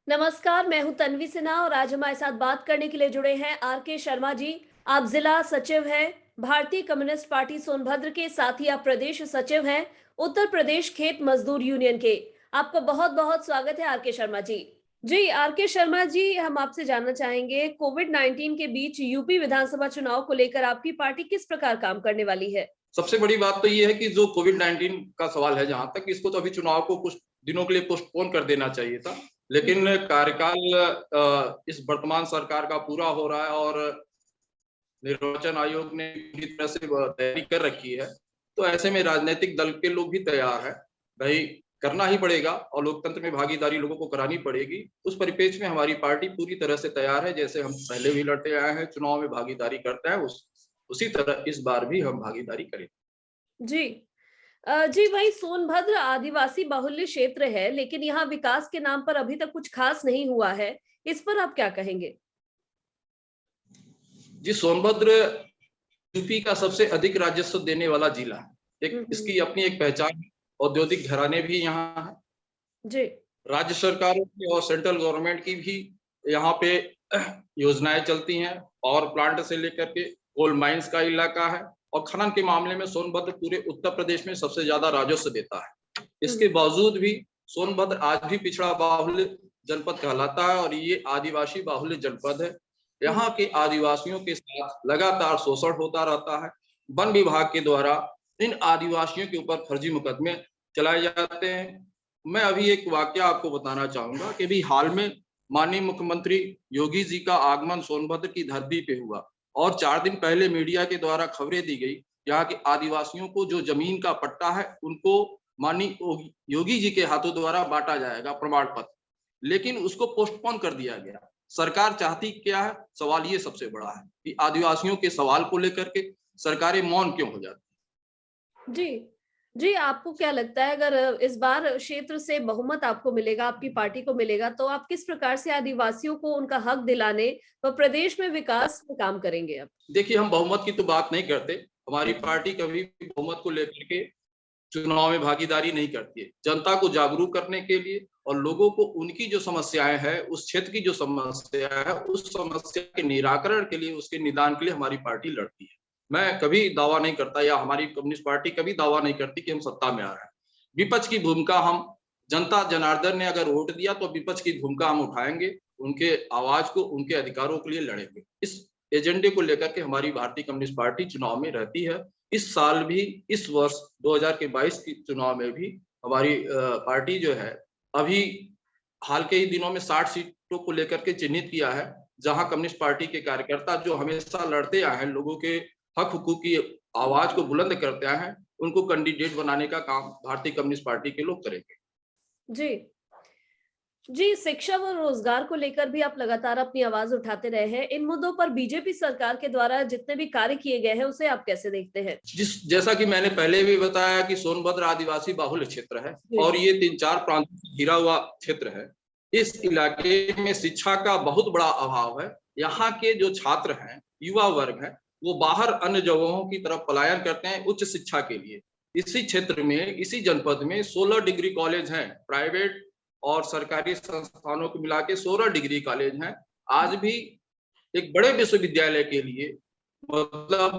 नमस्कार, मैं हूं तन्वी सिन्हा और आज हमारे साथ बात करने के लिए जुड़े हैं आर.के. शर्मा जी। आप जिला सचिव हैं, भारतीय कम्युनिस्ट पार्टी सोनभद्र के, साथ ही आप प्रदेश सचिव हैं, उत्तर प्रदेश खेत मजदूर यूनियन के। आपका बहुत-बहुत स्वागत है आर.के. शर्मा जी। जी, आर.के. शर्मा जी, हम आपसे जानना चाहेंगे कोविड-19 के बीच यूपी विधानसभा चुनाव को लेकर आपकी पार्टी किस प्रकार काम करने वाली है? सबसे बड़ी बात तो ये है कि जो कोविड-19 का सवाल है जहाँ तक, इसको तो अभी चुनाव को कुछ दिनों के लिए पोस्टपोन कर देना चाहिए था। लेकिन कार्यकाल इस वर्तमान सरकार का पूरा हो रहा है और निर्वाचन आयोग ने पूरी तरह से तैयारी कर रखी है। तो ऐसे में राजनीतिक दल के लोग भी तैयार हैं। भई करना ही पड़ेगा और लोकतंत्र में भागीदारी लोगों को करानी पड़ेगी। उस परिप्रेक्ष्य में हमारी पार्टी पूरी तरह से तैयार है। जैसे हम पहले भी लड़ते आए हैं, चुनाव में भागीदारी करते हैं, उसी तरह इस बार भी हम भागीदारी करेंगे। जी। जी, वही सोनभद्र आदिवासी बाहुल्य क्षेत्र है, लेकिन यहाँ विकास के नाम पर अभी तक कुछ खास नहीं हुआ है। इस पर आप क्या कहेंगे? जी, सोनभद्र यूपी का सबसे अधिक राजस्व देने वाला जिला है। हुँ, एक हुँ। इसकी अपनी एक पहचान है, औद्योगिक घराने भी यहाँ हैं। जी। राज्य सरकारों की और सेंट्रल गवर्नमेंट की भी यहाँ पे योजनाएँ चलती हैं। पावर प्लांट से लेकर के कोल माइंस का इलाका है और खनन के मामले में सोनभद्र पूरे उत्तर प्रदेश में सबसे ज़्यादा राजस्व देता है। हुँ, इसके बावजूद भी सोनभद्र आज भी पिछड़ा बाहुल्य जनपद कहलाता है और ये आदिवासी बाहुल्य जनपद है। हुँ, यहाँ के आदिवासियों के साथ लगातार शोषण होता रहता है। वन विभाग के द्वारा इन आदिवासियों के ऊपर फर्जी मुकदमे चलाए जाते हैं। मैं अभी एक वाकया आपको बताना चाहूँगा कि अभी हाल में माननीय मुख्यमंत्री योगी जी का आगमन सोनभद्र की धरती पे हुआ और 4 दिन पहले मीडिया के द्वारा खबरें दी गई, यहाँ के आदिवासियों को जो ज़मीन का पट्टा है, उनको माननीय योगी जी के हाथों द्वारा बाँटा जाएगा प्रमाण पत्र। लेकिन उसको पोस्टपोन कर दिया गया। सरकार चाहती क्या है? सवाल ये सबसे बड़ा है कि आदिवासियों के सवाल को लेकर के सरकारें मौन क्यों हो जाती जी। जी, आपको क्या लगता है अगर इस बार क्षेत्र से बहुमत आपको मिलेगा, आपकी पार्टी को मिलेगा, तो आप किस प्रकार से आदिवासियों को उनका हक दिलाने व प्रदेश में विकास में काम करेंगे आप? हैं? देखिए, हम बहुमत की तो बात नहीं करते। हमारी हुँ, पार्टी कभी भी बहुमत को लेकर के चुनाव में भागीदारी नहीं करती है। जनता को जागरूक करने के लिए और लोगों को उनकी जो समस्याएँ हैं, उस क्षेत्र की जो समस्या है, उस समस्या के निराकरण के लिए, उसके निदान के लिए हमारी पार्टी लड़ती है। मैं कभी दावा नहीं करता या हमारी कम्युनिस्ट पार्टी कभी दावा नहीं करती कि हम सत्ता में आ रहे हैं। विपक्ष की भूमिका हम जनता जनार्दन ने अगर वोट दिया तो विपक्ष की भूमिका हम उठाएँगे, उनके आवाज़ को, उनके अधिकारों के लिए लड़ेंगे। इस एजेंडे को लेकर के हमारी भारतीय कम्युनिस्ट पार्टी चुनाव में रहती है। इस साल भी, इस वर्ष 2022 के चुनाव में भी हमारी पार्टी जो है, अभी हाल के ही दिनों में 60 सीटों को लेकर के चिन्हित किया है, जहाँ कम्युनिस्ट पार्टी के कार्यकर्ता जो हमेशा लड़ते आए हैं, लोगों के हक-हुकूक की आवाज़ को बुलंद करते आए हैं, उनको कैंडिडेट बनाने का काम भारतीय कम्युनिस्ट पार्टी के लोग करेंगे। जी। जी, शिक्षा व रोजगार को लेकर भी आप लगातार अपनी आवाज उठाते रहे हैं। इन मुद्दों पर बीजेपी सरकार के द्वारा जितने भी कार्य किए गए हैं, उसे आप कैसे देखते हैं? जैसा कि मैंने पहले भी बताया कि सोनभद्र आदिवासी बाहुल्य क्षेत्र है जी। और ये 3-4 प्रांतों से घिरा हुआ क्षेत्र है। इस इलाके में शिक्षा का बहुत बड़ा अभाव है। यहाँ के जो छात्र हैं, युवा वर्ग है, वो बाहर अन्य जगहों की तरफ पलायन करते हैं उच्च शिक्षा के लिए। इसी क्षेत्र में, इसी जनपद में 16 डिग्री कॉलेज हैं, प्राइवेट और सरकारी संस्थानों को मिला के 16 डिग्री कॉलेज हैं। आज भी एक बड़े विश्वविद्यालय के लिए मतलब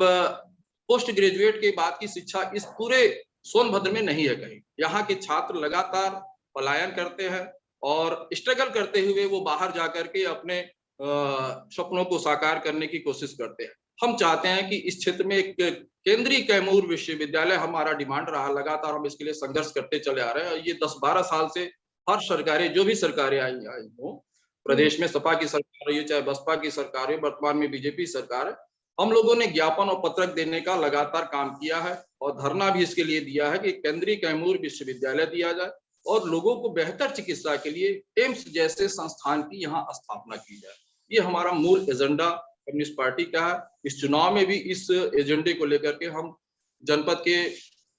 पोस्ट ग्रेजुएट के बाद की शिक्षा इस पूरे सोनभद्र में नहीं है कहीं। यहाँ के छात्र लगातार पलायन करते हैं और स्ट्रगल करते हुए वो बाहर जाकर के अपने सपनों को साकार करने की कोशिश करते हैं। हम चाहते हैं कि इस क्षेत्र में एक केंद्रीय कैमूर विश्वविद्यालय हमारा डिमांड रहा, लगातार हम इसके लिए संघर्ष करते चले आ रहे हैं और ये 10-12 साल से हर सरकारें, जो भी सरकारें आई आई हों, हुँ, प्रदेश में सपा की सरकार रही है, चाहे बसपा की सरकार है, वर्तमान में बीजेपी सरकार है, हम लोगों ने ज्ञापन और पत्रक देने का लगातार काम किया है और धरना भी इसके लिए दिया है कि केंद्रीय कैमूर विश्वविद्यालय दिया जाए और लोगों को बेहतर चिकित्सा के लिए एम्स जैसे संस्थान की यहाँ स्थापना की जाए। ये हमारा मूल एजेंडा कम्युनिस्ट पार्टी का है। इस चुनाव में भी इस एजेंडे को लेकर के हम जनपद के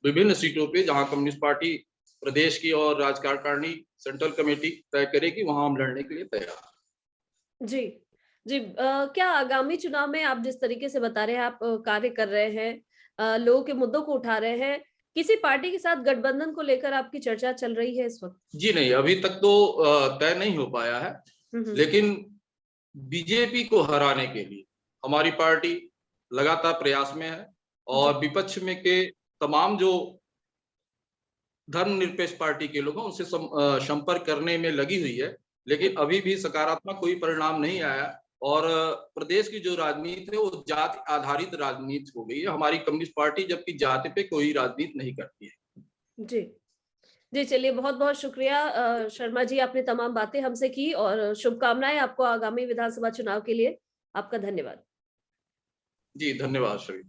विभिन्न सीटों पे जहाँ कम्युनिस्ट पार्टी प्रदेश की और राज्य कार्यकारिणी सेंट्रल कमेटी तय करेगी, वहाँ हम लड़ने के लिए तैयार हैं। जी। जी, क्या आगामी चुनाव में आप जिस तरीके से बता रहे हैं आप कार्य कर रहे हैं, लोगों के मुद्दों को उठा रहे हैं, किसी पार्टी के साथ गठबंधन को लेकर आपकी चर्चा चल रही है इस वक्त? जी नहीं, अभी तक तो तय नहीं हो पाया है, लेकिन बीजेपी को हराने के लिए हमारी पार्टी लगातार प्रयास में है और विपक्ष में के तमाम जो धर्मनिरपेक्ष पार्टी के लोग हैं उनसे संपर्क करने में लगी हुई है, लेकिन अभी भी सकारात्मक कोई परिणाम नहीं आया और प्रदेश की जो राजनीति है वो जाति आधारित राजनीति हो गई है हमारी कम्युनिस्ट पार्टी, जबकि जाति पे कोई राजनीति नहीं करती है। जी जी, चलिए बहुत बहुत शुक्रिया शर्मा जी, आपने तमाम बातें हमसे की और शुभकामनाएं आपको आगामी विधानसभा चुनाव के लिए। आपका धन्यवाद। जी धन्यवाद श्री।